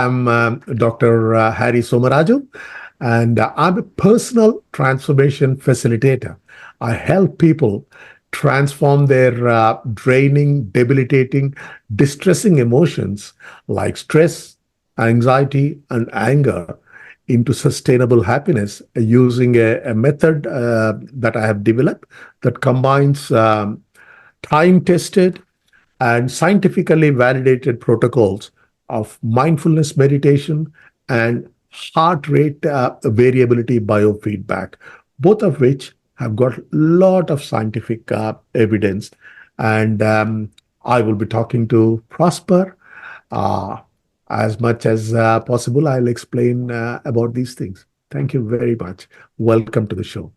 I'm Dr. Harry Somaraju, and I'm a personal transformation facilitator. I help people transform their draining, debilitating, distressing emotions like stress, anxiety, and anger into sustainable happiness using a method that I have developed that combines time tested and scientifically validated protocols of mindfulness meditation and heart rate variability biofeedback, both of which have got a lot of scientific evidence. And I will be talking to Prosper uh, as much as possible. I'll explain about these things. Thank you very much. Welcome to the show.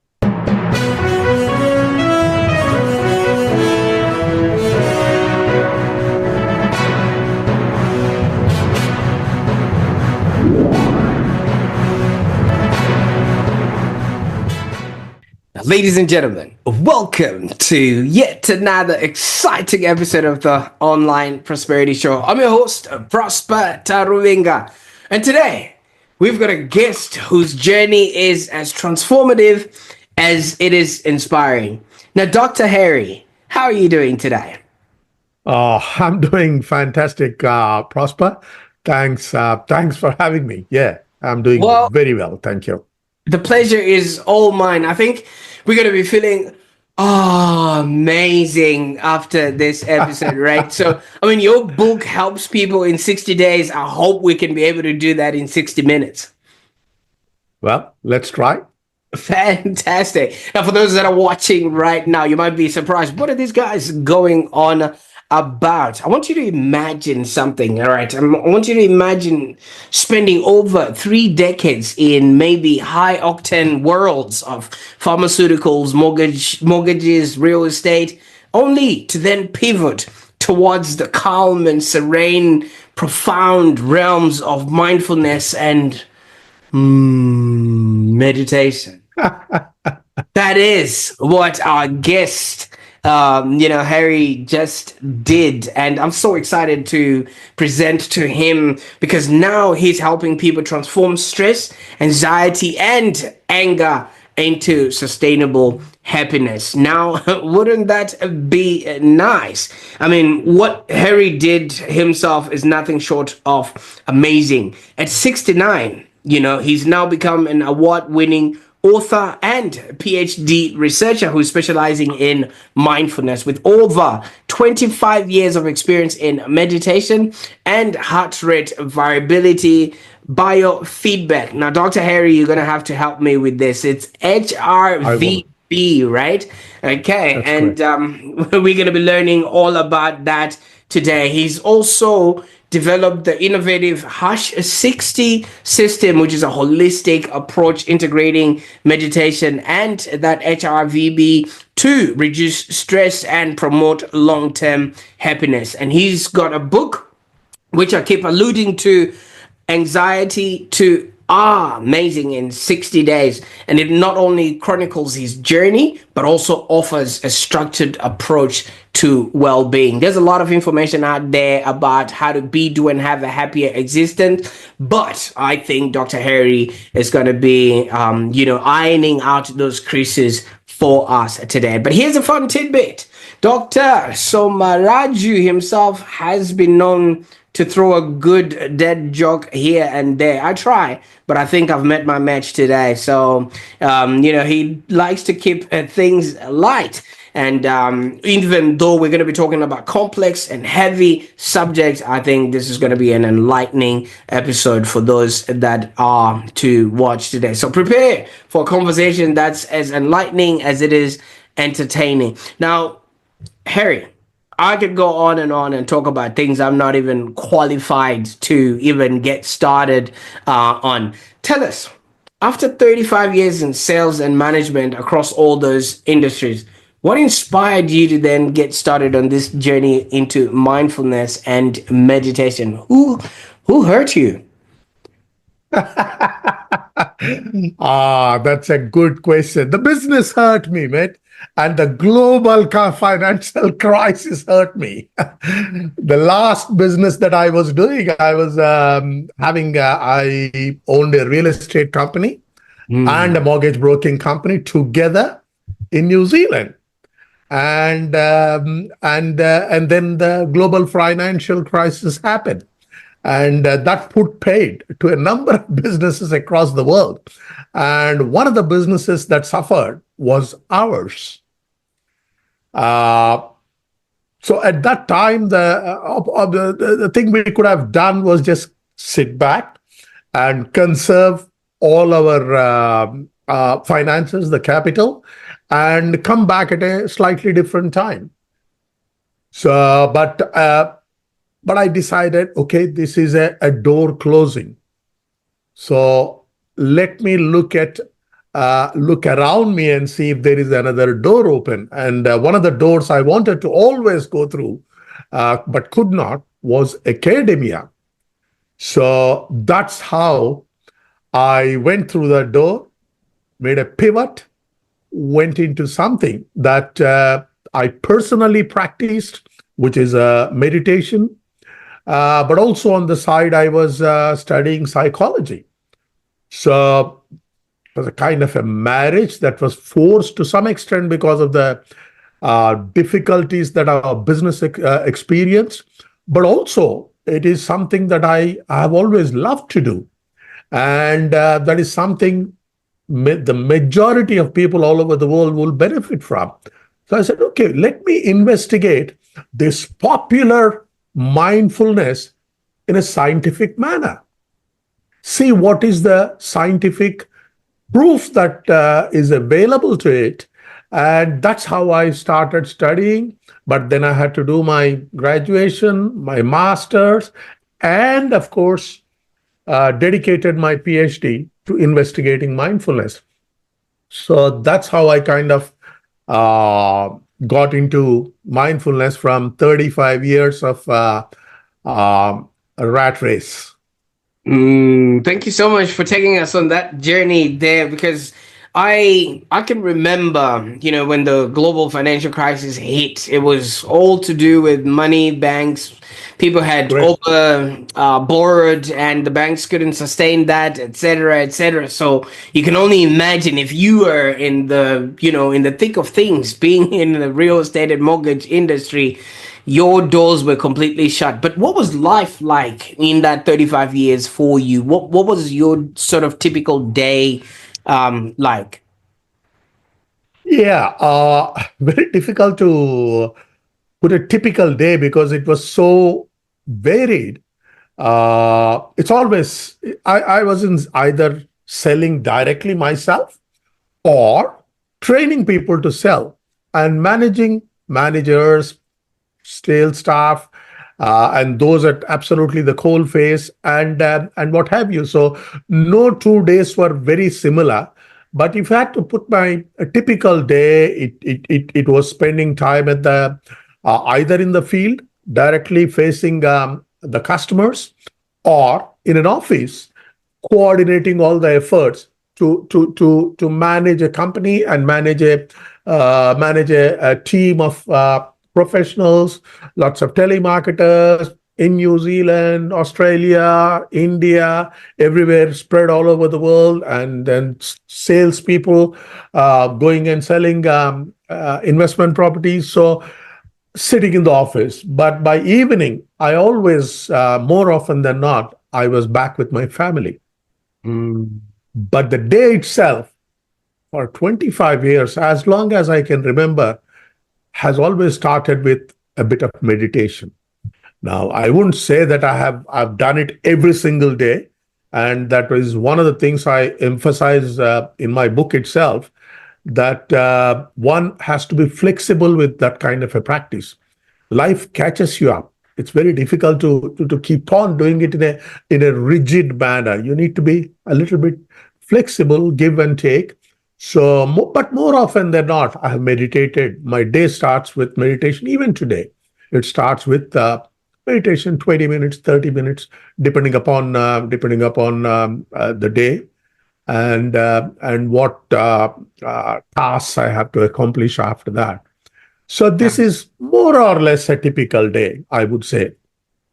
Ladies and gentlemen, welcome to yet another exciting episode of the Online Prosperity Show. I'm your host, Prosper Taruvinga. And today, we've got a guest whose journey is as transformative as it is inspiring. Now, Dr. Harry, how are you doing today? I'm doing fantastic, Prosper. Thanks for having me. Yeah, I'm doing Well, very well. Thank you. the pleasure is all mine. I think we're going to be feeling amazing after this episode, right? So, I mean, your book helps people in 60 days. I hope we can be able to do that in 60 minutes. Well, let's try. Fantastic. Now, for those that are watching right now, you might be surprised. What are these guys going on about? I want you to imagine something, all right? I want you to imagine spending over 3 decades in maybe high octane worlds of pharmaceuticals, mortgages, real estate, only to then pivot towards the calm and serene, profound realms of mindfulness and meditation. That is what our guest, Harry just did. And I'm so excited to present to him because now he's helping people transform stress, anxiety, and anger into sustainable happiness. Now, wouldn't that be nice? I mean, what Harry did himself is nothing short of amazing. At 69, he's now become an award-winning author and PhD researcher who's specializing in mindfulness with over 25 years of experience in meditation and heart rate variability biofeedback. Now, Dr. Harry, you're going to have to help me with this. It's HRVB, right? Okay. That's And correct. we're going to be learning all about that today. He's also developed the innovative Hush 60 system, which is a holistic approach integrating meditation and that HRVB to reduce stress and promote long-term happiness. And he's got a book, which I keep alluding to, Anxiety to Ahh-mazing in 60 days. And it not only chronicles his journey, but also offers a structured approach to well-being. There's a lot of information out there about how to be, do, and have a happier existence. But I think Dr. Harry is going to be, ironing out those creases for us today. But here's a fun tidbit. Dr. Somaraju himself has been known to throw a good dead joke here and there. I try, but I think I've met my match today. So, he likes to keep things light. And even though we're going to be talking about complex and heavy subjects, I think this is going to be an enlightening episode for those that are to watch today. So prepare for a conversation that's as enlightening as it is entertaining. Now, Harry, I could go on and talk about things I'm not even qualified to even get started on. Tell us, after 35 years in sales and management across all those industries, what inspired you to then get started on this journey into mindfulness and meditation? Who hurt you? That's a good question. The business hurt me, mate, and the global financial crisis hurt me. The last business that I was doing, I was I owned a real estate company and a Mm. mortgage broking company together in New Zealand. And then the global financial crisis happened, and that put paid to a number of businesses across the world. And one of the businesses that suffered was ours. Uh, so at that time, the thing we could have done was just sit back and conserve all our finances, the capital, and come back at a slightly different time. So, but I decided, okay, this is a door closing. So let me look around me and see if there is another door open. And one of the doors I wanted to always go through, but could not, was academia. So that's how I went through that door, made a pivot, went into something that I personally practiced, which is meditation. But also on the side, I was studying psychology. So it was a kind of a marriage that was forced to some extent because of the difficulties that our business experienced. But also, it is something that I have always loved to do. And that is something the majority of people all over the world will benefit from. So I said, okay, let me investigate this popular mindfulness in a scientific manner. See what is the scientific proof that is available to it. And that's how I started studying. But then I had to do my graduation, my master's, and of course, dedicated my PhD to investigating mindfulness. So that's how I kind of uh, got into mindfulness from 35 years of a rat race. Thank you so much for taking us on that journey there, because I can remember, when the global financial crisis hit, it was all to do with money. Banks, people had Great. over borrowed, and the banks couldn't sustain that, etc., etc. So you can only imagine, if you are in the in the thick of things, being in the real estate and mortgage industry, your doors were completely shut. But what was life like in that 35 years for you? What was your sort of typical day like? Yeah, very difficult to put a typical day because it was so varied. It's always, I was in either selling directly myself or training people to sell and managing managers, sales staff, and those at absolutely the coal face and what have you. So no 2 days were very similar. But if I had to put my a typical day, it was spending time at the either in the field directly facing the customers or in an office coordinating all the efforts to manage a company and manage a team of professionals, lots of telemarketers in New Zealand, Australia, India, everywhere, spread all over the world, and then salespeople going and selling investment properties. So sitting in the office, but by evening, I always, more often than not, I was back with my family. Mm. But the day itself, for 25 years, as long as I can remember, has always started with a bit of meditation. Now, I wouldn't say that I've done it every single day, and that is one of the things I emphasize in my book itself, that one has to be flexible with that kind of a practice. Life catches you up. It's very difficult to keep on doing it in a rigid manner. You need to be a little bit flexible, give and take. So, but more often than not, I have meditated. My day starts with meditation. Even today, it starts with meditation, 20 minutes, 30 minutes, depending upon the day. and what tasks I have to accomplish after that. So this is more or less a typical day, I would say.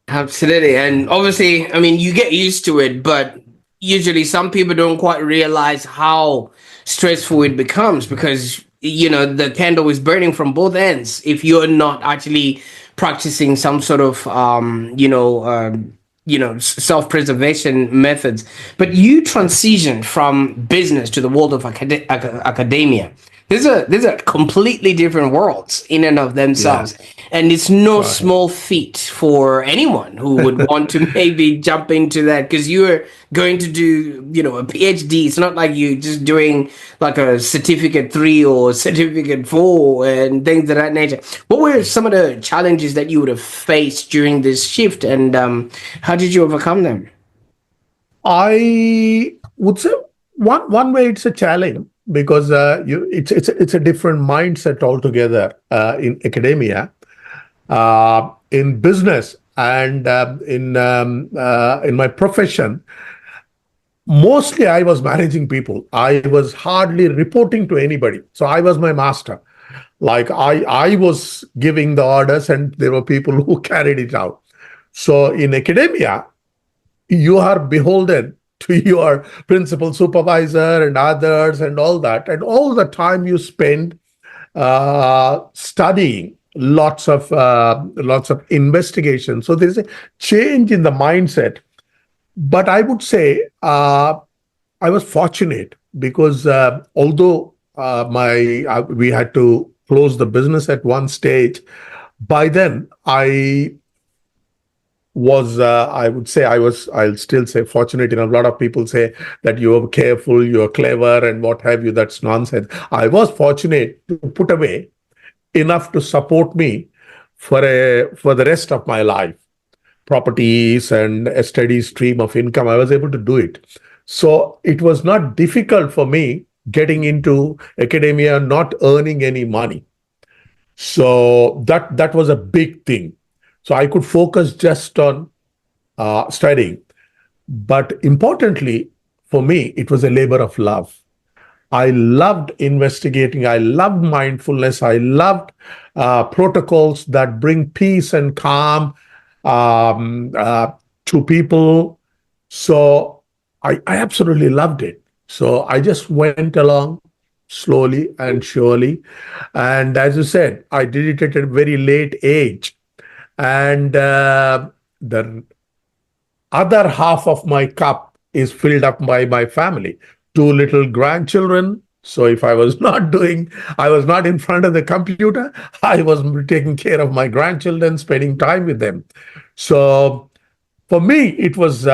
Absolutely. And obviously, I mean, you get used to it, but usually some people don't quite realize how stressful it becomes because, the candle is burning from both ends if you're not actually practicing some sort of, self-preservation methods. But you transition from business to the world of academia. These are completely different worlds in and of Yeah, themselves, and it's no right. small feat for anyone who would want to maybe jump into that because you're going to do a PhD. It's not like you just doing like a certificate 3 or certificate 4 and things of that nature. What were some of the challenges that you would have faced during this shift, and how did you overcome them? I would say one way it's a challenge because it's a different mindset altogether in academia, in business, and in my profession. Mostly, I was managing people. I was hardly reporting to anybody. So I was my master. Like I was giving the orders, and there were people who carried it out. So in academia, you are beholden to your principal supervisor and others and all that, and all the time you spend studying, lots of investigation. So there is a change in the mindset. But I would say I was fortunate because although my we had to close the business at one stage, by then I would say I'll still say fortunate. A lot of people say that you're careful, you're clever, and what have you. That's nonsense. I was fortunate to put away enough to support me for the rest of my life, properties and a steady stream of income. I was able to do it. So it was not difficult for me getting into academia, not earning any money. So that was a big thing. So I could focus just on studying. But importantly, for me, it was a labor of love. I loved investigating. I loved mindfulness. I loved protocols that bring peace and calm um, uh, to people. So I absolutely loved it. So I just went along slowly and surely. And as you said, I did it at a very late age. And the other half of my cup is filled up by my family. Two little grandchildren. So if I was not doing, I was not in front of the computer, I was taking care of my grandchildren, spending time with them. So for me, it was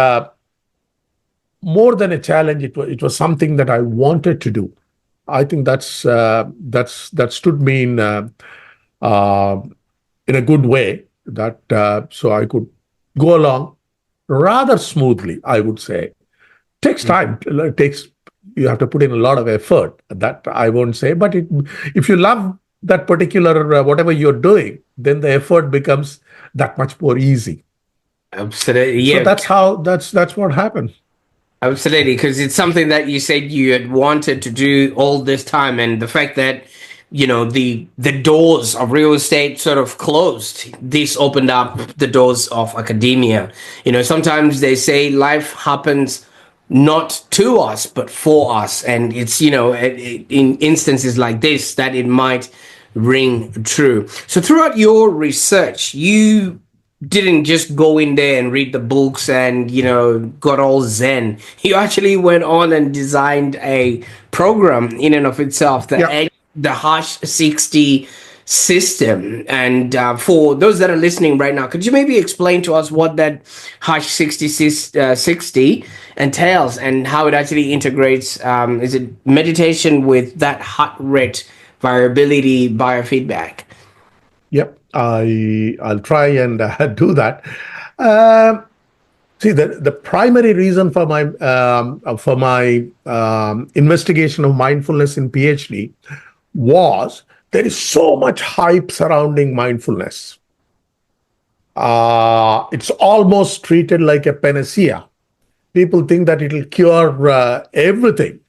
more than a challenge. It was something that I wanted to do. I think that stood me uh, in a good way. That so I could go along rather smoothly, I would say. Takes time. It takes You have to put in a lot of effort. That I won't say, but if you love that particular whatever you're doing, then the effort becomes that much more easy. Absolutely, So yeah. that's what happened. Absolutely, because it's something that you said you had wanted to do all this time, and the fact that the doors of real estate sort of closed, this opened up the doors of academia. Sometimes they say life happens not to us but for us, and it's in instances like this that it might ring true. So throughout your research, you didn't just go in there and read the books and got all zen. You actually went on and designed a program in and of itself, Yeah. the hash 60 system. And for those that are listening right now, could you maybe explain to us what that hash 60 entails and how it actually integrates? Is it meditation with that heart rate variability biofeedback? Yep. I'll try and do that. Um See, the primary reason for my investigation of mindfulness in PhD was there is so much hype surrounding mindfulness. It's almost treated like a panacea. People think that it'll cure everything.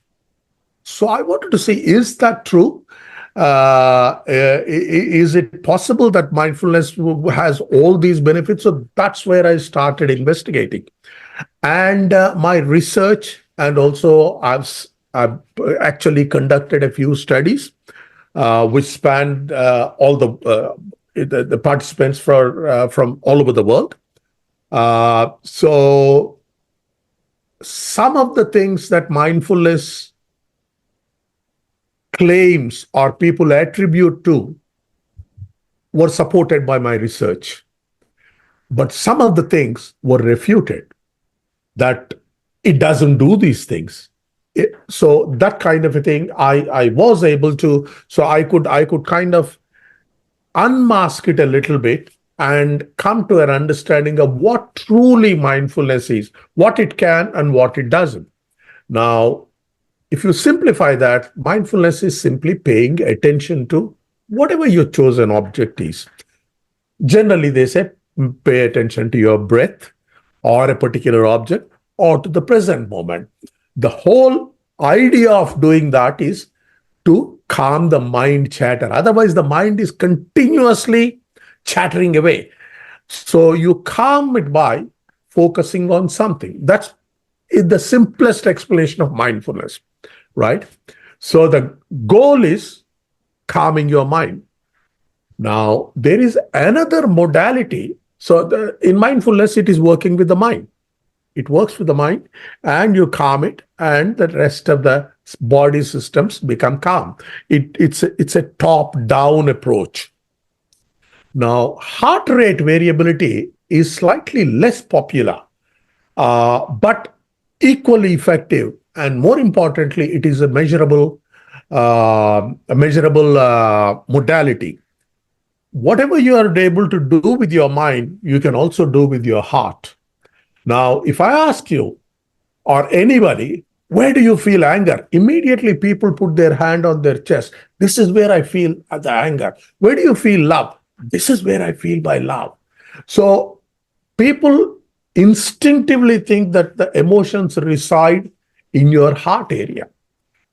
So I wanted to say, is that true? Is it possible that mindfulness has all these benefits? So that's where I started investigating. And my research, and also I've actually conducted a few studies which spanned all the participants from all over the world. So some of the things that mindfulness claims or people attribute to were supported by my research. But some of the things were refuted, that it doesn't do these things. So that kind of a thing, I was able to, so I could kind of unmask it a little bit and come to an understanding of what truly mindfulness is, what it can and what it doesn't. Now, if you simplify that, mindfulness is simply paying attention to whatever your chosen object is. Generally, they say pay attention to your breath or a particular object or to the present moment. The whole idea of doing that is to calm the mind chatter. Otherwise, the mind is continuously chattering away. So you calm it by focusing on something. That's the simplest explanation of mindfulness, right? So the goal is calming your mind. Now, there is another modality. So in mindfulness, it is working with the mind. It works with the mind, and you calm it, and the rest of the body systems become calm. It's a top-down approach. Now, heart rate variability is slightly less popular, but equally effective, and more importantly, it is a measurable modality. Whatever you are able to do with your mind, you can also do with your heart. Now, if I ask you or anybody, where do you feel anger? Immediately people put their hand on their chest. This is where I feel the anger. Where do you feel love? This is where I feel my love. So people instinctively think that the emotions reside in your heart area.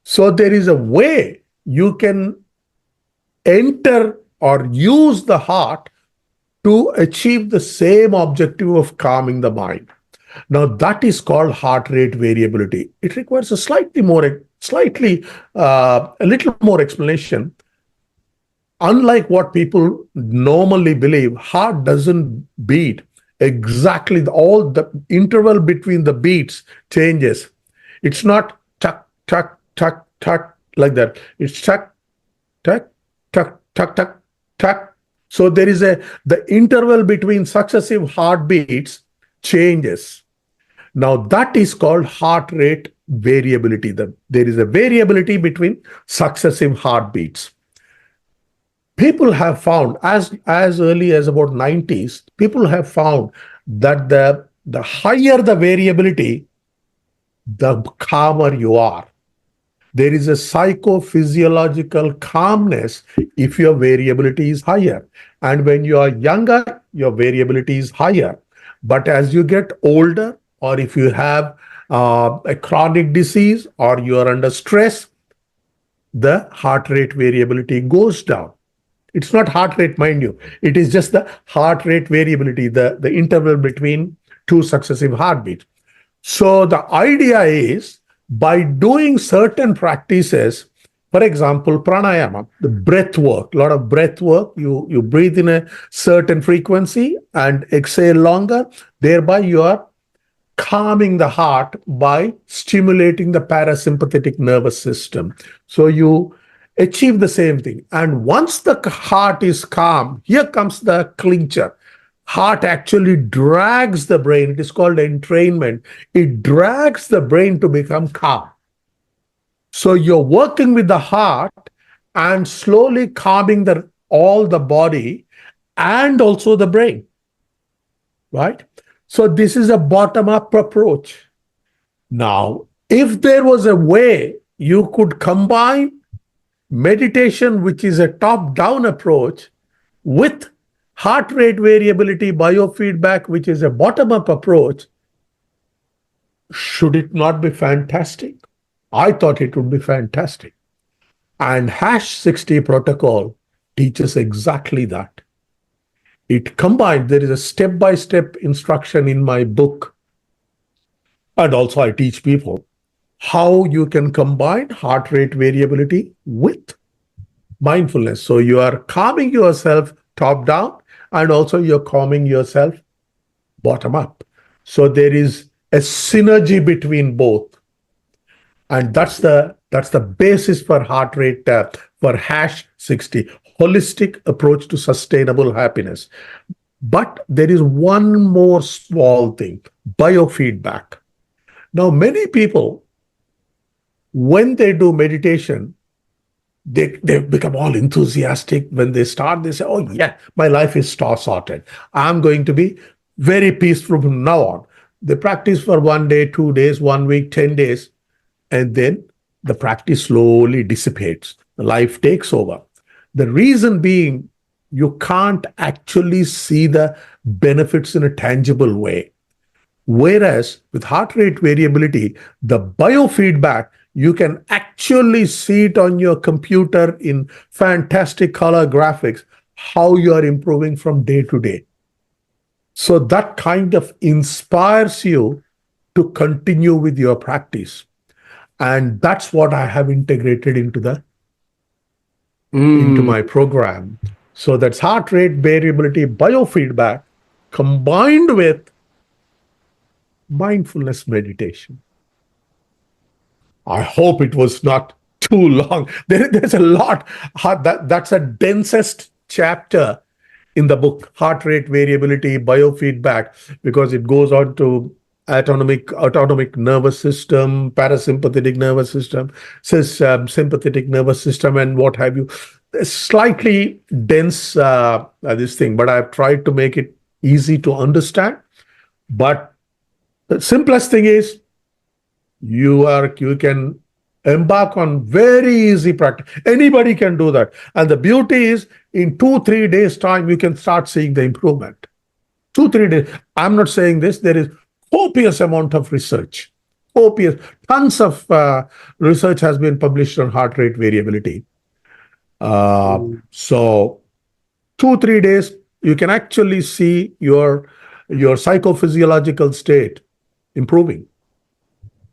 So there is a way you can enter or use the heart to achieve the same objective of calming the mind. Now, that is called heart rate variability. It requires a little more explanation. Unlike what people normally believe, heart doesn't beat exactly. All the interval between the beats changes. It's not tuck, tuck, tuck, tuck like that. It's tuck, tuck, tuck, tuck, tuck, tuck. So the interval between successive heartbeats changes. Now that is called heart rate variability. There is a variability between successive heartbeats. People have found, as early as about 90s, people have found that the higher the variability, the calmer you are. There is a psychophysiological calmness if your variability is higher. And when you are younger, your variability is higher. But as you get older, or if you have a chronic disease or you are under stress, the heart rate variability goes down. It's not heart rate, mind you. It is just the heart rate variability, the interval between two successive heartbeats. So the idea is, by doing certain practices, for example, pranayama, the breath work, a lot of breath work, you breathe in a certain frequency and exhale longer, thereby you are calming the heart by stimulating the parasympathetic nervous system. So you achieve the same thing. And once the heart is calm, here comes the clincher. Heart actually drags the brain. It is called entrainment. It drags the brain to become calm. So you're working with the heart and slowly calming all the body and also the brain, right? So this is a bottom-up approach. Now, if there was a way you could combine meditation, which is a top-down approach, with heart rate variability, biofeedback, which is a bottom-up approach, Should it not be fantastic? I thought it would be fantastic. And hash 60 protocol teaches exactly that. It combined, there is a step by step instruction in my book. And also, I teach people how you can combine heart rate variability with mindfulness. So you are calming yourself top down, and also you're calming yourself bottom up. So there is a synergy between both. And that's the basis for heart rate for hash 60 holistic approach to sustainable happiness. But there is one more small thing: biofeedback. Now many people, when they do meditation, they become all enthusiastic. When they start, they say, oh yeah, my life is star sorted, I'm going to be very peaceful from now on. They practice for 1 day, 2 days, 1 week, 10 days, and then the practice slowly dissipates. Life takes over. The reason being, you can't actually see the benefits in a tangible way. Whereas with heart rate variability, the biofeedback, you can actually see it on your computer in fantastic color graphics, how you are improving from day to day. So that kind of inspires you to continue with your practice. And that's what I have integrated into Mm, my program. So that's heart rate variability biofeedback combined with mindfulness meditation. I hope it was not too long. There's a lot. That's a densest chapter in the book, heart rate variability, biofeedback, because it goes on to autonomic nervous system, parasympathetic nervous system, sympathetic nervous system, and what have you. Slightly dense this thing, but I've tried to make it easy to understand. But the simplest thing is you can embark on very easy practice. Anybody can do that, and the beauty is in 2-3 days time you can start seeing the improvement. 2-3 days. I'm not saying this. There is copious amount of research, copious tons of research has been published on heart rate variability. So 2-3 days you can actually see your psychophysiological state improving.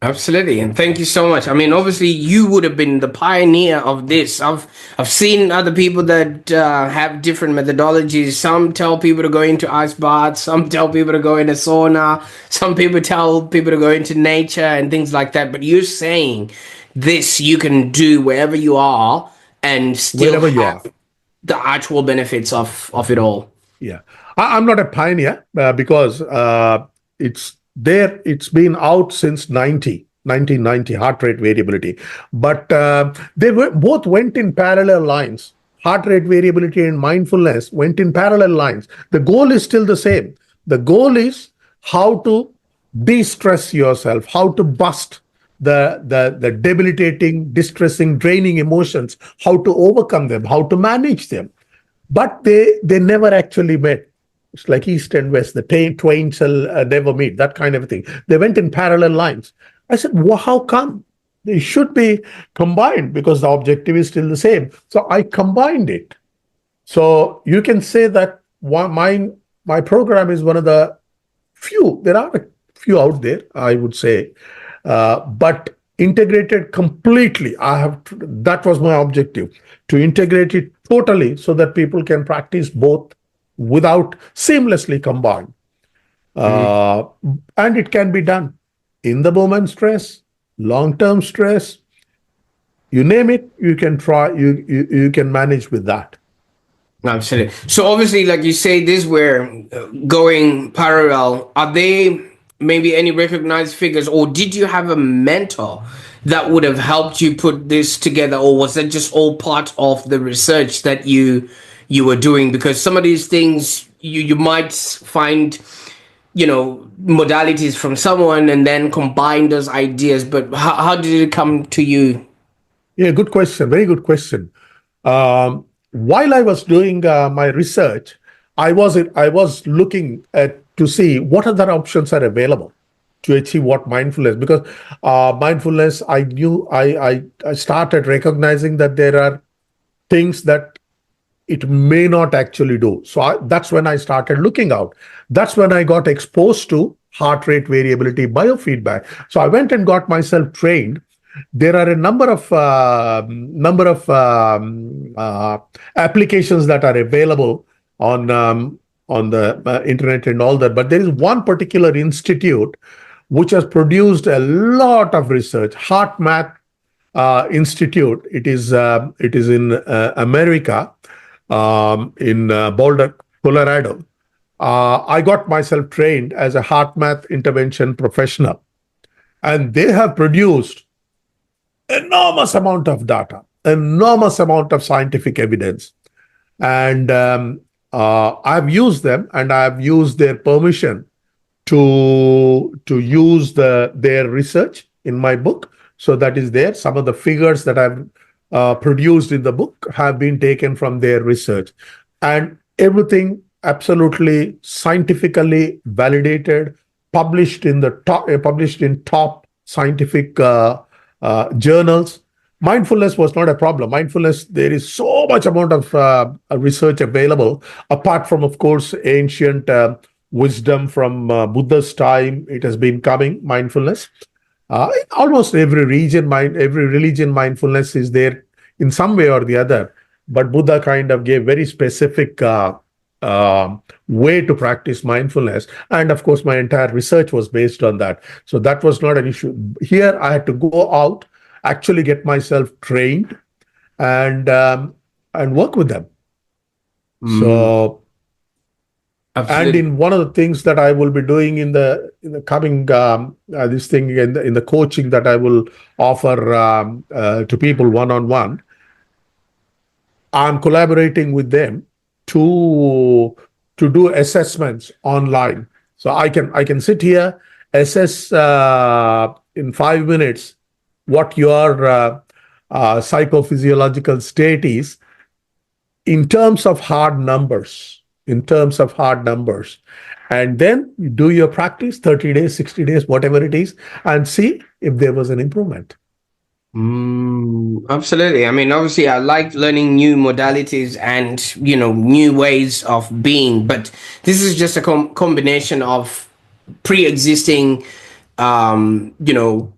absolutely, and thank you so much. I mean, obviously, you would have been the pioneer of this. I've seen other people that have different methodologies. Some tell people to go into ice baths. Some tell people to go in a sauna. Some people tell people to go into nature and things like that. But you're saying this you can do wherever you are and still Wherever you are. have the actual benefits of it all. Yeah, I'm not a pioneer because it's there. It's been out since 1990, heart rate variability. But they both went in parallel lines. Heart rate variability and mindfulness went in parallel lines. The goal is still the same. The goal is how to de-stress yourself, how to bust the debilitating, distressing, draining emotions, how to overcome them, how to manage them. But they never actually met. It's like east and west. The twain shall never meet. That kind of thing. They went in parallel lines. I said, well, how come? They should be combined because the objective is still the same. So I combined it. So you can say that my program is one of the few. There are a few out there, I would say, but integrated completely. That was my objective, to integrate it totally so that people can practice both without seamlessly combined. Uh, and it can be done in the moment stress, long-term stress, you name it, you can try, you can manage with that. Absolutely. So obviously, like you say, this were going parallel. Are they maybe any recognized figures, or did you have a mentor that would have helped you put this together, or was that just all part of the research that you were doing? Because some of these things you might find, modalities from someone and then combine those ideas. But how did it come to you? Yeah, good question. Very good question. While I was doing my research, I was looking at to see what other options are available. to achieve what mindfulness, because mindfulness, I knew, I started recognizing that there are things that it may not actually do. So that's when I started looking out. That's when I got exposed to heart rate variability biofeedback. So I went and got myself trained. There are a number of applications that are available on the internet and all that. But there is one particular institute which has produced a lot of research. Heart Math Institute. It is in America, in Boulder, Colorado. I got myself trained as a heart math intervention professional, and they have produced enormous amount of data, enormous amount of scientific evidence, and I've used them, and I've used their permission to use their research in my book. So that is there. Some of the figures that I've produced in the book have been taken from their research, and everything absolutely scientifically validated, published in top scientific journals. Mindfulness was not a problem. Mindfulness, there is so much amount of research available, apart from, of course, ancient wisdom from Buddha's time. It has been coming, mindfulness. In almost every religion, mindfulness is there in some way or the other. But Buddha kind of gave very specific way to practice mindfulness. And of course, my entire research was based on that. So that was not an issue. Here, I had to go out, actually get myself trained, and work with them. Mm, So, and absolutely. in one of the things that I will be doing in the coming this thing in the coaching that I will offer to people one on one, I'm collaborating with them to do assessments online. So I can sit here, assess in 5 minutes what your psychophysiological state is in terms of hard numbers, and then you do your practice 30 days, 60 days, whatever it is, and see if there was an improvement. Absolutely. I mean, obviously, I like learning new modalities and new ways of being, but this is just a combination of pre-existing, um, you know,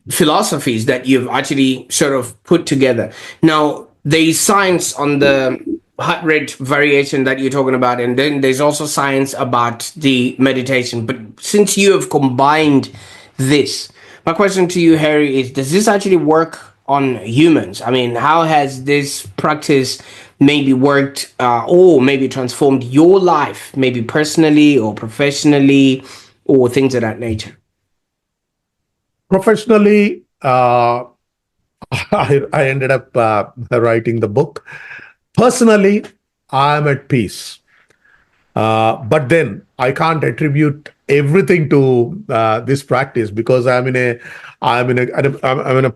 philosophies that you've actually sort of put together. Now, there's science on the heart rate variation that you're talking about, and then there's also science about the meditation. But since you have combined this, my question to you, Harry, is does this actually work on humans? I mean, how has this practice maybe worked or maybe transformed your life, maybe personally or professionally or things of that nature? Professionally, I ended up writing the book. Personally, I'm at peace. But then I can't attribute everything to this practice, because I'm in a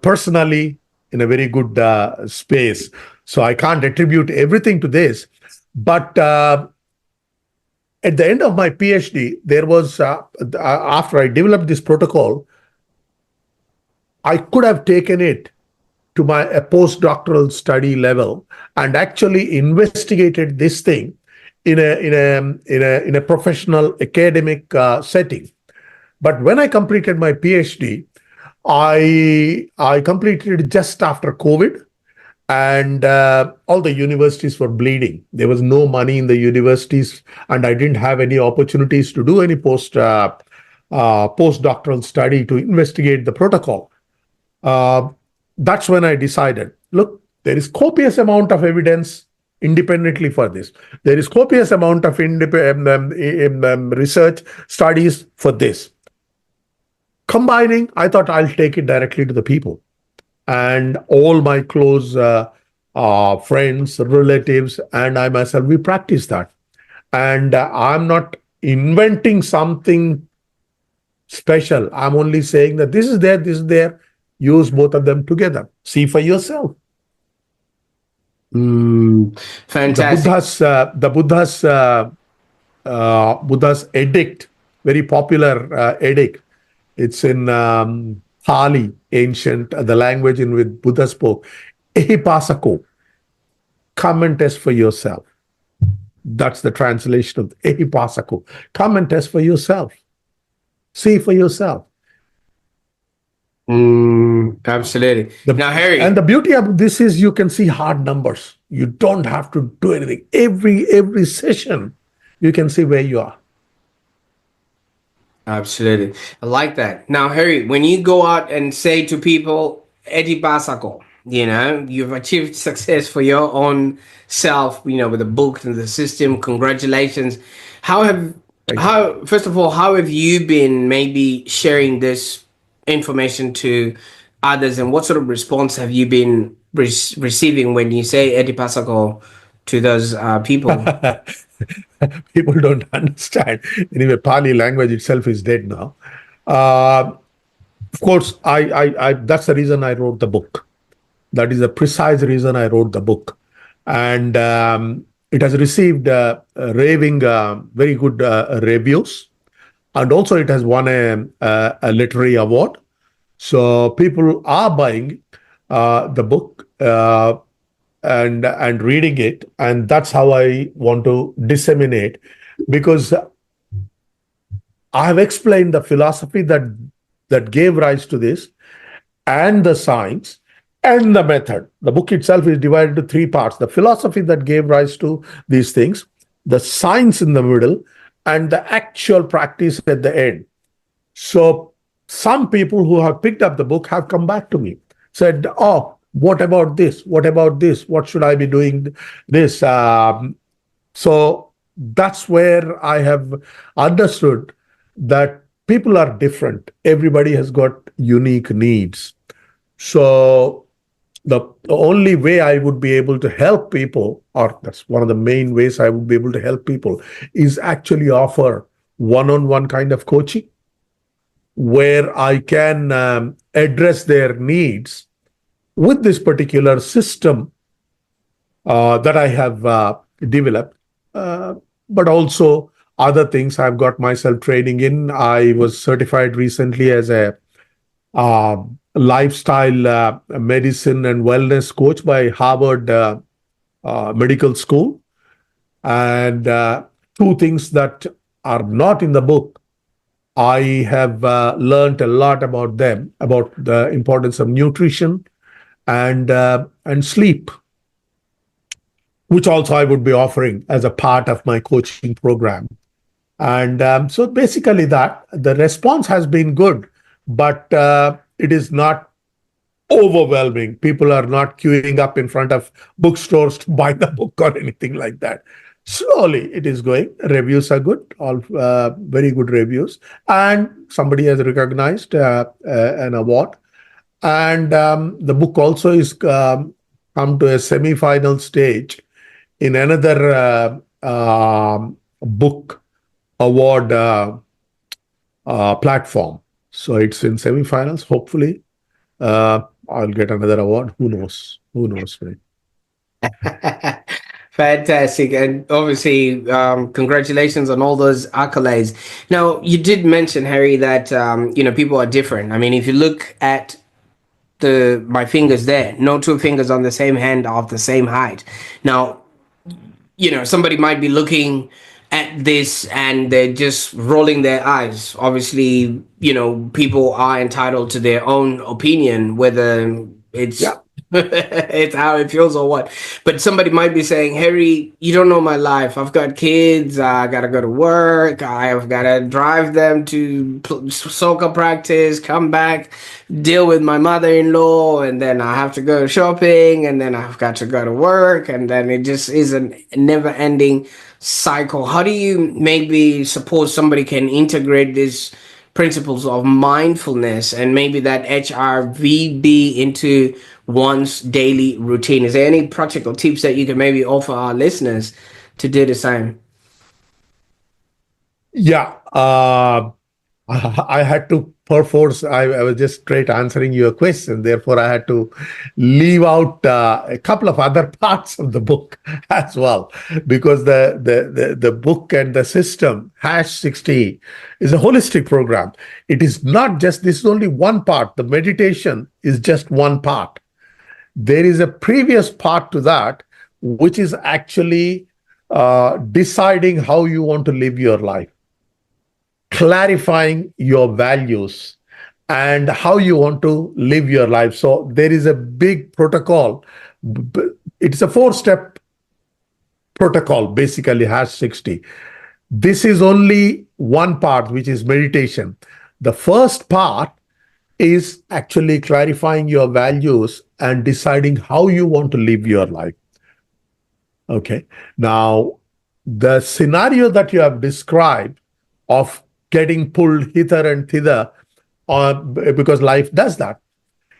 personally in a very good space. So I can't attribute everything to this. But at the end of my PhD, there was after I developed this protocol, I could have taken it to my a postdoctoral study level and actually investigated this thing in a professional academic setting. But when I completed my PhD, I completed it just after COVID, and all the universities were bleeding. There was no money in the universities, and I didn't have any opportunities to do any postdoctoral study to investigate the protocol. uh, that's when I decided, look, there is copious amount of evidence independently for this. There is copious amount of research studies for this. Combining, I thought I'll take it directly to the people. And all my close friends, relatives, and I myself, we practice that. And I'm not inventing something special. I'm only saying that this is there, this is there. Use both of them together. See for yourself. The Fantastic. Buddha's Buddha's edict very popular edict. It's in Pali, ancient, the language in which Buddha spoke. Ehipasako, come and test for yourself. That's the translation of Ehipasako. Come and test for yourself. See for yourself. Absolutely. Now, And Harry. the beauty of this is you can see hard numbers. You don't have to do anything. Every session, you can see where you are. Absolutely. I like that. Now, Harry, when you go out and say to people, Eddie Basako, you've achieved success for your own self, with the book and the system, congratulations. How have, Thank you. first of all, how have you been maybe sharing this information to others, and what sort of response have you been receiving when you say Eddie Basako to those people? People don't understand. Anyway, Pali language itself is dead now. Uh, of course, that's the reason I wrote the book. That is the precise reason I wrote the book. And it has received raving, very good reviews. And also, it has won a literary award. So people are buying the book and reading it, and that's how I want to disseminate, because I have explained the philosophy that gave rise to this, and the science, and the method. The book itself is divided into three parts: the philosophy that gave rise to these things, the science in the middle, and the actual practice at the end. So some people who have picked up the book have come back to me, said, "Oh, what about this? What about this? What should I be doing this?" So that's where I have understood that people are different. Everybody has got unique needs. So the only way I would be able to help people, or that's one of the main ways I would be able to help people, is actually offer one-on-one kind of coaching where I can address their needs with this particular system that I have developed, but also other things I've got myself training in. I was certified recently as a lifestyle medicine and wellness coach by Harvard Medical School. And two things that are not in the book, I have learned a lot about them, about the importance of nutrition and sleep, which also I would be offering as a part of my coaching program. And so basically that the response has been good, but it is not overwhelming. People are not queuing up in front of bookstores to buy the book or anything like that. Slowly it is going. Reviews are good, all very good reviews. And somebody has recognized an award. And the book also is come to a semi-final stage in another book award platform. So it's in semi-finals. Hopefully, I'll get another award. Who knows? Who knows, man? Fantastic. And obviously, congratulations on all those accolades. Now, you did mention, Harry, that, people are different. I mean, if you look at my fingers there, no two fingers on the same hand are of the same height. Now, somebody might be looking at this and they're just rolling their eyes. Obviously, people are entitled to their own opinion, whether it's Yeah. it's how it feels or what. But somebody might be saying, Harry, you don't know my life. I've got kids. I gotta go to work. I've gotta drive them to soccer practice, come back, deal with my mother-in-law, and then I have to go shopping, and then I've got to go to work, and then it just is a never-ending cycle. How do you maybe suppose somebody can integrate these principles of mindfulness and maybe that HRVB into one's daily routine? Is there any practical tips that you can maybe offer our listeners to do the same? Yeah. I had to perforce. I was just straight answering your question. Therefore, I had to leave out a couple of other parts of the book as well, because the book and the system Hash 60 is a holistic program. It is not just this is only one part. The meditation is just one part. There is a previous part to that, which is actually deciding how you want to live your life, clarifying your values, and how you want to live your life. So there is a big protocol. It's a four-step protocol, basically, Hash 60. This is only one part, which is meditation. The first part is actually clarifying your values and deciding how you want to live your life. Okay. Now, the scenario that you have described of getting pulled hither and thither, because life does that.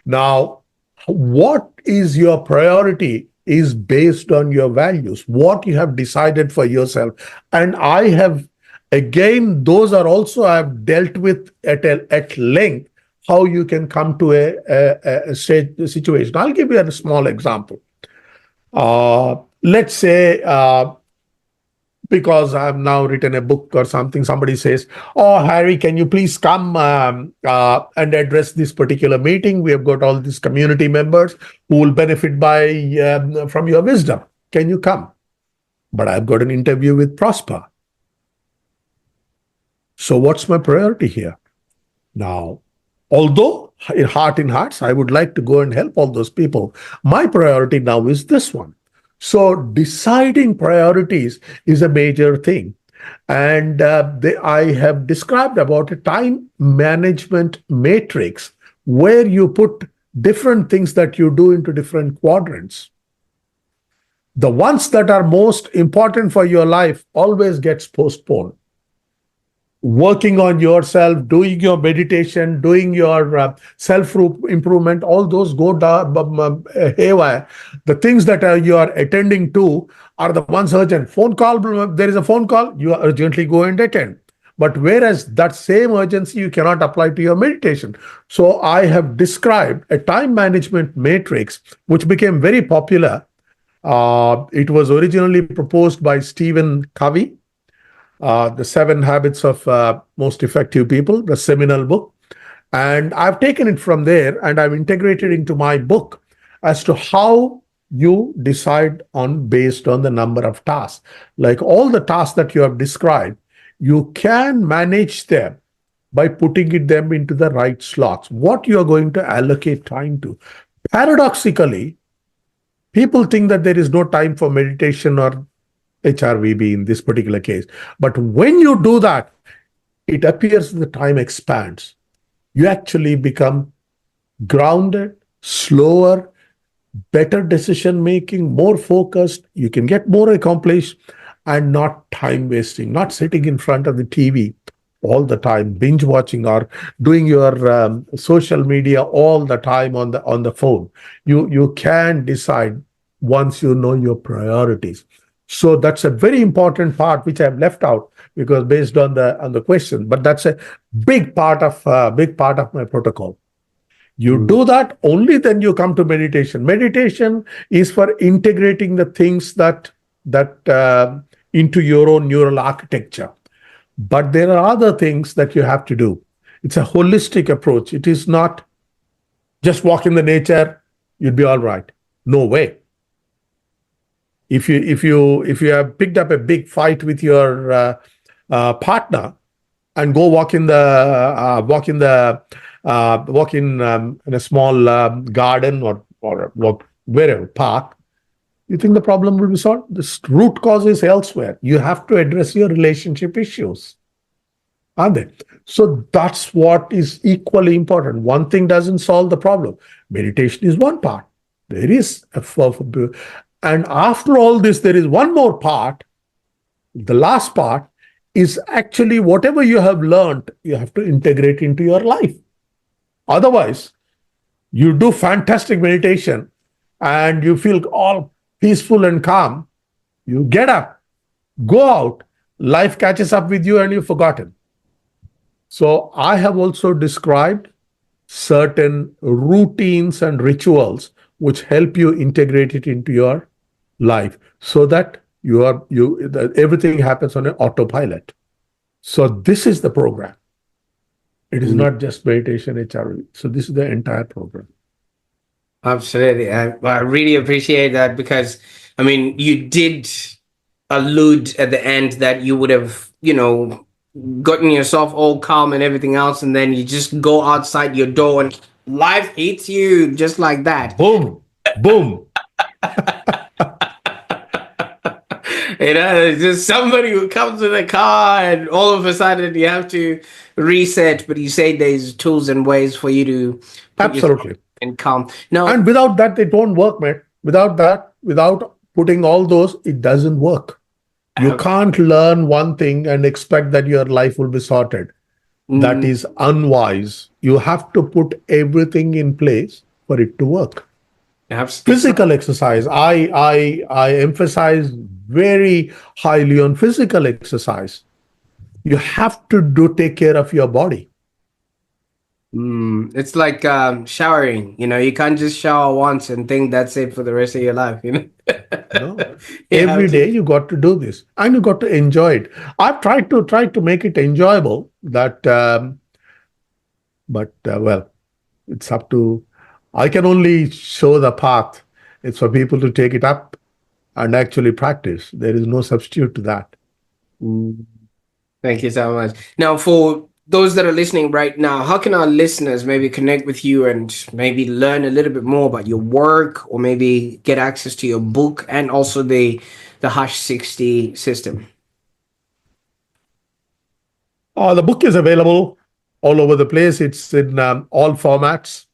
Now, what is your priority is based on your values, what you have decided for yourself. And I have, again, those are also I have dealt with at length how you can come to a situation. I'll give you a small example. Let's say because I've now written a book or something, somebody says, "Oh, Harry, can you please come and address this particular meeting? We have got all these community members who will benefit by from your wisdom. Can you come?" But I've got an interview with Prosper. So what's my priority here? Now, although in hearts, I would like to go and help all those people, my priority now is this one. So deciding priorities is a major thing. And I have described about a time management matrix where you put different things that you do into different quadrants. The ones that are most important for your life always gets postponed. Working on yourself, doing your meditation, doing your self improvement, all those go down haywire. The things that you are attending to are the ones urgent. Phone call, there is a phone call, you urgently go and attend. But whereas that same urgency you cannot apply to your meditation. So I have described a time management matrix, which became very popular. It was originally proposed by Stephen Covey, The 7 Habits of Most Effective People, the seminal book. And I've taken it from there and I've integrated into my book as to how you decide on based on the number of tasks. Like all the tasks that you have described, you can manage them by putting them into the right slots, what you are going to allocate time to. Paradoxically, people think that there is no time for meditation or HRVB in this particular case. But when you do that, it appears the time expands. You actually become grounded, slower, better decision making, more focused. You can get more accomplished and not time wasting, not sitting in front of the TV all the time, binge watching or doing your social media all the time on the phone. You can decide once you know your priorities. So that's a very important part which I've left out because based on the question, but that's a big part of my protocol. You do that, only then you come to meditation. Meditation is for integrating the things that into your own neural architecture. But there are other things that you have to do. It's a holistic approach. It is not just walk in the nature, you'll be all right. No way. If you have picked up a big fight with your partner and go walk in a small garden or wherever park, you think the problem will be solved? The root cause is elsewhere. You have to address your relationship issues, aren't they? So that's what is equally important. One thing doesn't solve the problem. Meditation is one part. There is and after all this, there is one more part. The last part is actually whatever you have learned, you have to integrate into your life. Otherwise, you do fantastic meditation and you feel all peaceful and calm. You get up, go out, life catches up with you and you've forgotten. So I have also described certain routines and rituals which help you integrate it into your life so that everything happens on an autopilot. So this is the program. It is Mm, not just meditation, HRV. So this is the entire program. absolutely. I really appreciate that because, I mean, you did allude at the end that you would have, gotten yourself all calm and everything else, and then you just go outside your door and life hits you just like that. Boom, boom. It's just somebody who comes with a car, and all of a sudden you have to reset. But you say there's tools and ways for you to put yourself Absolutely. in calm. Now, And without that, it won't work, man. Without that, without putting all those, it doesn't work. You uh, can't learn one thing and expect that your life will be sorted. That mm, is unwise. You have to put everything in place for it to work. it's not. Physical exercise. I emphasize very highly on physical exercise. You have to do take care of your body. It's like showering. You can't just shower once and think that's it for the rest of your life. No. You have Every to. day you got to do this and you got to enjoy it. I've tried to make it enjoyable that but well, it's up to I can only show the path. It's for people to take it up and actually practice. There is no substitute to that. Mm, thank you so much. Now, for those that are listening right now, how can our listeners maybe connect with you and maybe learn a little bit more about your work, or maybe get access to your book and also the Hash 60 system? The book is available all over the place. It's in all formats.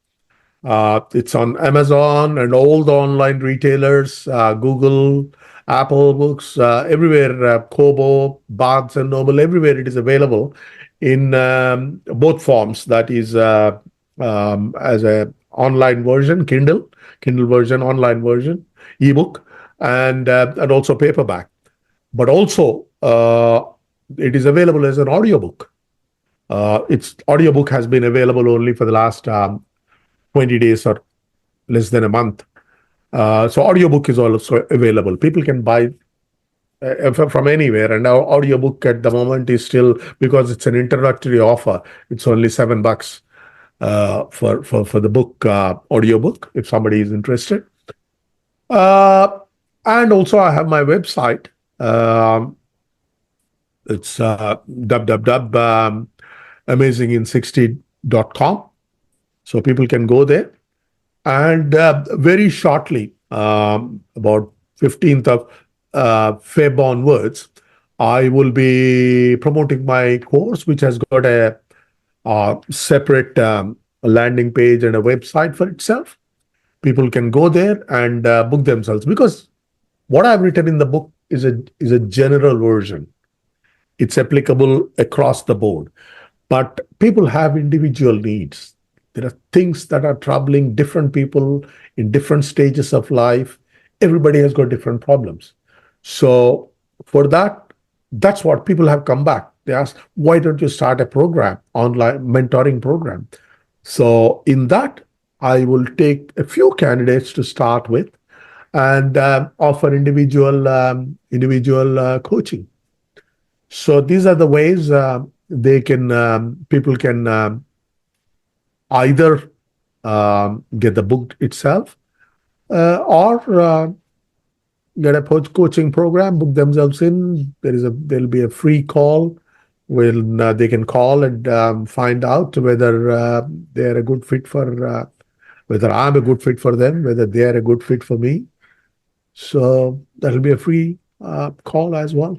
It's on Amazon and all the online retailers, Google, Apple Books, everywhere, Kobo, Barnes and Noble, everywhere it is available in both forms. That is as a online version, Kindle version, online version, ebook, and also paperback. But also it is available as an audiobook. Its audiobook has been available only for the last 20 days or less than a month. So audiobook is also available. People can buy from anywhere. And our audiobook at the moment is still, because it's an introductory offer, it's only $7 for the book, audiobook, if somebody is interested. Uh, and also I have my website. It's www.amazingin60.com. So people can go there. And very shortly, about 15th of Feb onwards, I will be promoting my course, which has got a separate landing page and a website for itself. People can go there and book themselves, because what I've written in the book is a general version. It's applicable across the board. But people have individual needs. There are things that are troubling different people in different stages of life. Everybody has got different problems. So for that, that's what people have come back. They ask, why don't you start a program, online mentoring program? So in that, I will take a few candidates to start with and offer individual coaching. So these are the ways they can people can either get the book itself or get a coaching program, book themselves in. There'll be a free call when they can call and find out whether they're a good fit for whether I'm a good fit for them, whether they are a good fit for me. So that'll be a free call as well.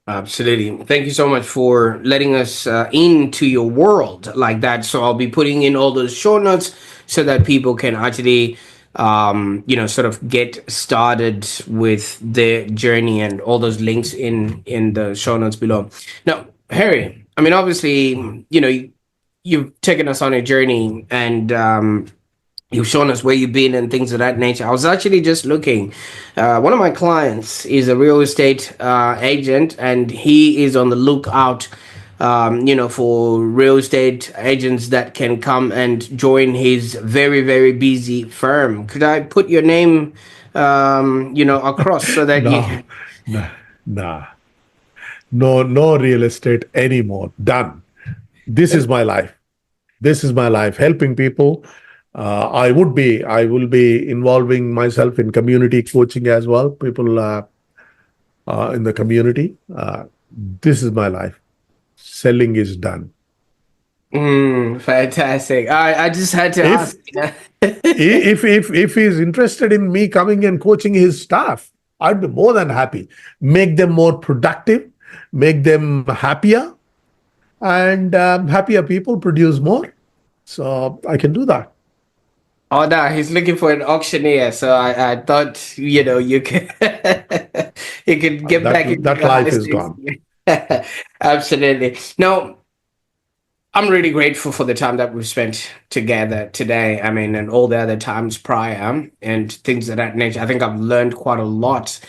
Absolutely. Thank you so much for letting us into your world like that. So I'll be putting in all those show notes so that people can actually, sort of get started with their journey, and all those links in the show notes below. Now, Harry, I mean, obviously, you've taken us on a journey, and you've shown us where you've been and things of that nature. I was actually just looking. One of my clients is a real estate agent, and he is on the lookout for real estate agents that can come and join his very, very busy firm. Could I put your name, across so that you No, can? nah, nah, no, no real estate anymore. Done. This is my life. This is my life. Helping people. I will be involving myself in community coaching as well. People in the community. This is my life. Selling is done. Fantastic. I just had to If ask. if he's interested in me coming and coaching his staff, I'd be more than happy. Make them more productive, make them happier, and happier people produce more. So I can do that. Oh no, he's looking for an auctioneer. So I thought you could you could get That back into that the high life is stakes. gone. Absolutely. Now, I'm really grateful for the time that we've spent together today. I mean, and all the other times prior and things of that nature. I think I've learned quite a lot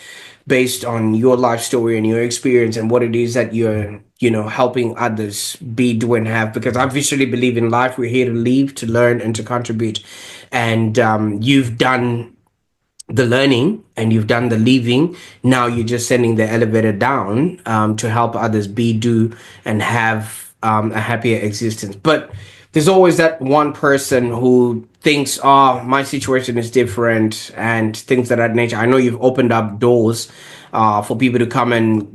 based on your life story and your experience and what it is that you're, helping others be, do, and have. Because I visually believe in life, we're here to live, to learn, and to contribute. And you've done the learning and you've done the leaving. Now you're just sending the elevator down to help others be, do, and have a happier existence. But there's always that one person who thinks, oh, my situation is different and things of that nature. I know you've opened up doors for people to come and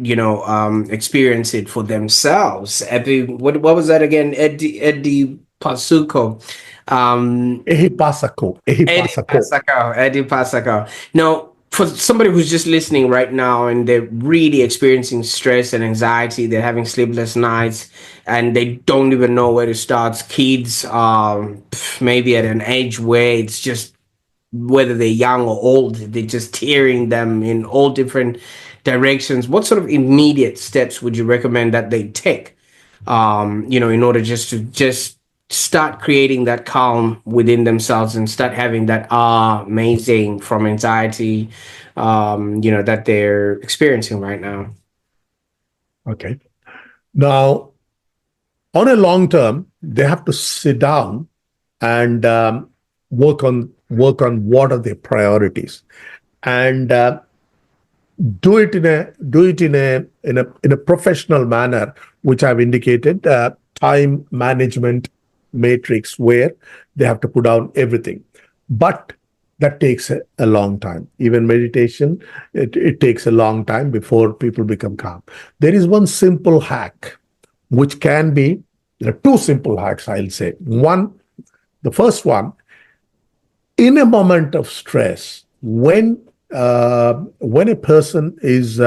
experience it for themselves. What was that again? Eddie Pasuko. Um, Ehi pasako, ehi Eddie pasako. Pascal. Eddie Pascal. Now, for somebody who's just listening right now and they're really experiencing stress and anxiety, they're having sleepless nights, and they don't even know where to start. Kids are maybe at an age where it's just whether they're young or old, they're just tearing them in all different directions. What sort of immediate steps would you recommend that they take? In order just start creating that calm within themselves and start having that amazing from anxiety, that they're experiencing right now. Okay. Now, on a long term, they have to sit down and work on what are their priorities, and do it in a professional manner, which I've indicated, time management matrix, where they have to put down everything. But that takes a long time. Even meditation, it takes a long time before people become calm. There is one simple hack, which can be, there are two simple hacks, I'll say. The first one, in a moment of stress, when a person is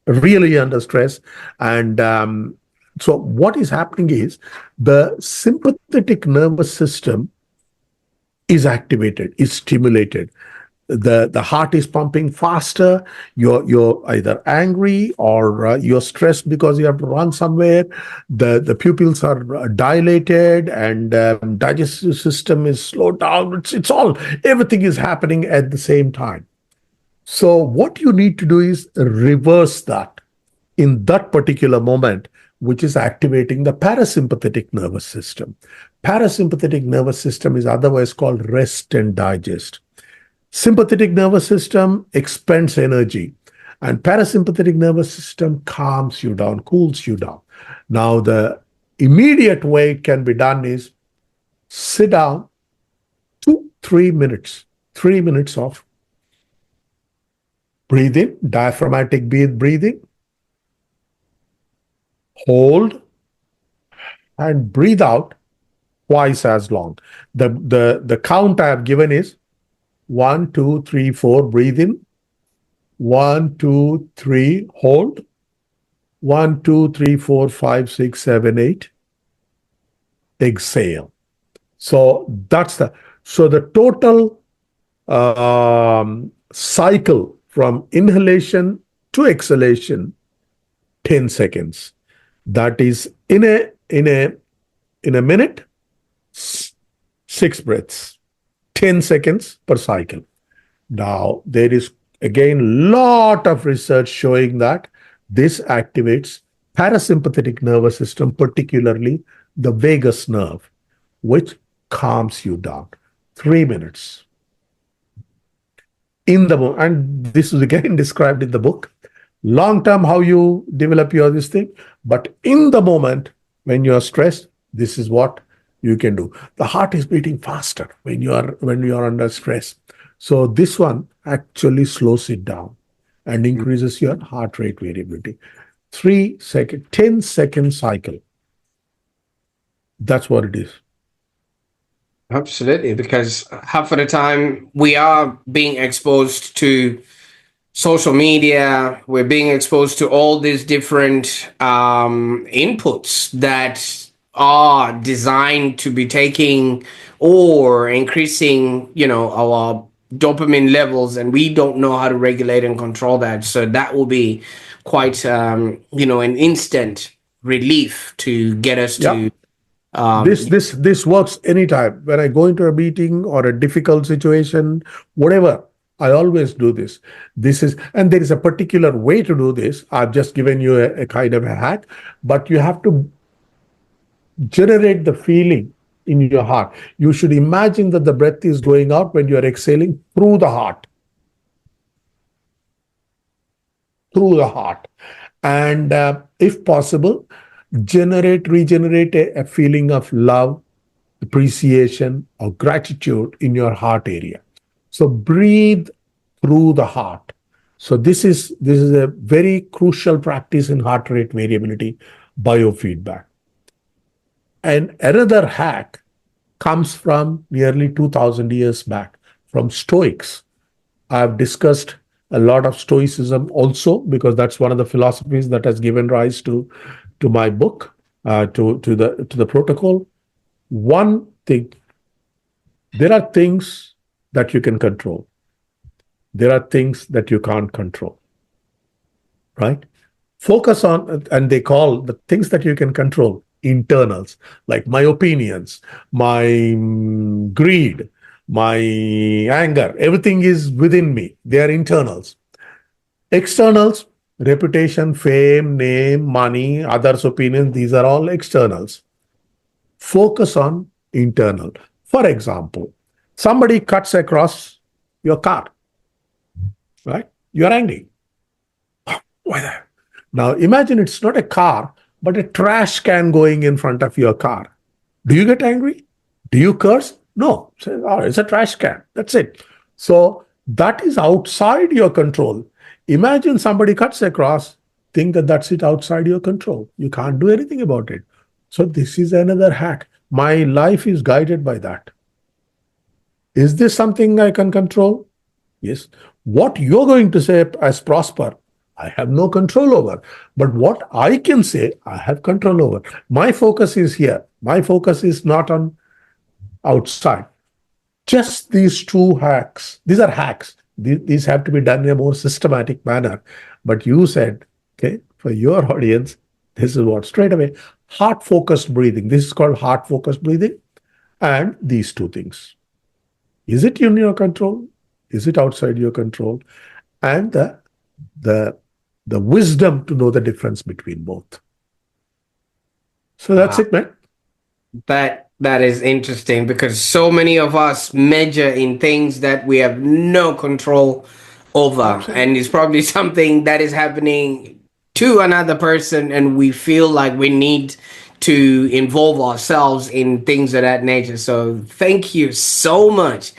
really under stress, and so what is happening is the sympathetic nervous system is activated, is stimulated. The heart is pumping faster. You're either angry or you're stressed because you have to run somewhere. The pupils are dilated, and digestive system is slowed down. It's all, everything is happening at the same time. So what you need to do is reverse that in that particular moment, which is activating the parasympathetic nervous system. Parasympathetic nervous system is otherwise called rest and digest. Sympathetic nervous system expends energy, and parasympathetic nervous system calms you down, cools you down. Now, the immediate way it can be done is sit down 2 3 minutes, 3 minutes of breathing, diaphragmatic breathing, hold, and breathe out twice as long. The count I have given is 1 2 3 4, breathe in, 1 2 3, hold, 1 2 3 4 5 6 7 8, exhale. So the total cycle from inhalation to exhalation, 10 seconds. That is in a minute, 6 breaths, 10 seconds per cycle. Now, there is again lot of research showing that this activates parasympathetic nervous system, particularly the vagus nerve, which calms you down. 3 minutes in the moment. And this is again described in the book. Long term, how you develop your this thing, but in the moment when you are stressed, this is what you can do. The heart is beating faster when you are under stress. So this one actually slows it down and increases your heart rate variability. 3 second, 10-second cycle. That's what it is. Absolutely, because half of the time we are being exposed to social media, we're being exposed to all these different inputs that are designed to be taking or increasing, our dopamine levels, and we don't know how to regulate and control that. So that will be quite, an instant relief to get us Yeah. to. This works anytime. When I go into a meeting or a difficult situation, whatever, I always do this. This is, and there is a particular way to do this. I've just given you a kind of a hack, but you have to generate the feeling in your heart. You should imagine that the breath is going out when you are exhaling through the heart, through the heart. And if possible, regenerate a feeling of love, appreciation, or gratitude in your heart area. So breathe through the heart. So this is a very crucial practice in heart rate variability, biofeedback. And another hack comes from nearly 2000 years back from Stoics. I've discussed a lot of Stoicism also because that's one of the philosophies that has given rise to my book, to the protocol. One thing, there are things that you can control. There are things that you can't control, right? Focus on, and they call the things that you can control internals, like my opinions, my greed, my anger. Everything is within me. They are internals. Externals, reputation, fame, name, money, others' opinions, these are all externals. Focus on internal. For example, somebody cuts across your car, right? You're angry. Why that? Now imagine it's not a car, but a trash can going in front of your car. Do you get angry? Do you curse? No. Say, oh, it's a trash can. That's it. So that is outside your control. Imagine somebody cuts across, think that that's it outside your control. You can't do anything about it. So this is another hack. My life is guided by that. Is this something I can control? Yes. What you're going to say as prosper, I have no control over. But what I can say, I have control over. My focus is here. My focus is not on outside. Just these two hacks. These are hacks. These have to be done in a more systematic manner. But you said, okay, for your audience, this is what straight away heart focused breathing. This is called heart focused breathing. And these two things. Is it in your control? Is it outside your control? And the the wisdom to know the difference between both. So that's Wow. it, man. That is interesting because so many of us measure in things that we have no control over, and Absolutely. it's probably something that is happening to another person, and we feel like we need to involve ourselves in things of that nature. So thank you so much,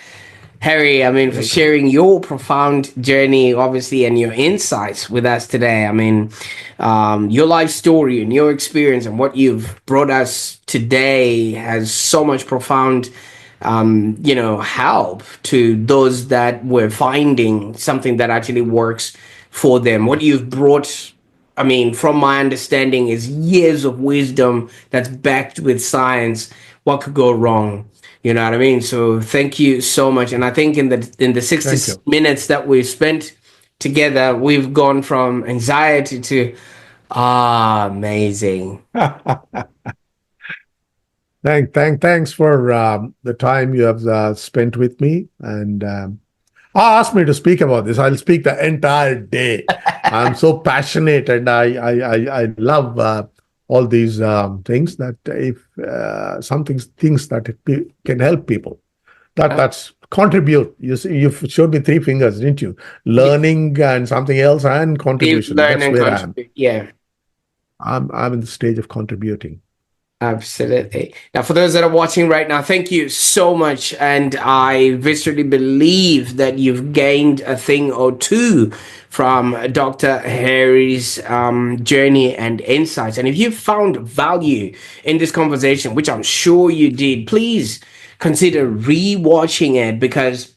Harry, for Welcome. sharing your profound journey, obviously, and your insights with us today. Your life story and your experience and what you've brought us today has so much profound, help to those that were finding something that actually works for them. What you've brought, from my understanding, is years of wisdom that's backed with science. What could go wrong? You know what I mean? So thank you so much. And I think in the 60 Thank you. minutes that we spent together, we've gone from anxiety to amazing. Thanks for the time you have spent with me. And Ask me to speak about this. I'll speak the entire day. I'm so passionate, and I love all these things that if something things that can help people. That's contribute. You showed me three fingers, didn't you? Learning and something else and Live, contribution. learn, That's and where I am. contribute. Yeah. I'm in the stage of contributing. Absolutely. Now, for those that are watching right now, thank you so much. And I viscerally believe that you've gained a thing or two from Dr. Harry's journey and insights. And if you found value in this conversation, which I'm sure you did, please consider re-watching it, because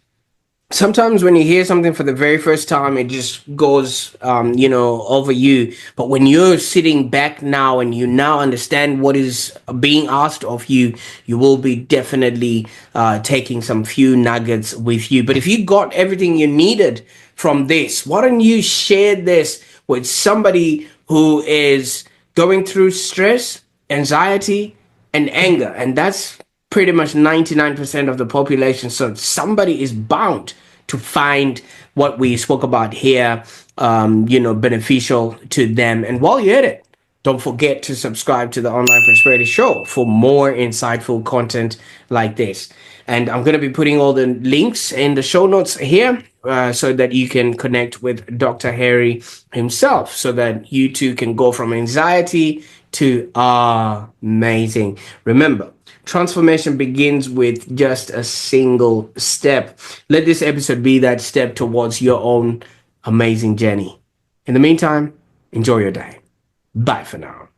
sometimes when you hear something for the very first time, it just goes over you. But when you're sitting back now and you now understand what is being asked of you, you will be definitely taking some few nuggets with you. But if you got everything you needed from this, why don't you share this with somebody who is going through stress, anxiety, and anger? And that's pretty much 99% of the population. So somebody is bound to find what we spoke about here, beneficial to them. And while you're at it, don't forget to subscribe to the Online Prosperity Show for more insightful content like this. And I'm going to be putting all the links in the show notes here, so that you can connect with Dr. Harry himself, so that you too can go from anxiety to amazing. Remember, transformation begins with just a single step. Let this episode be that step towards your own amazing journey. In the meantime, enjoy your day. Bye for now.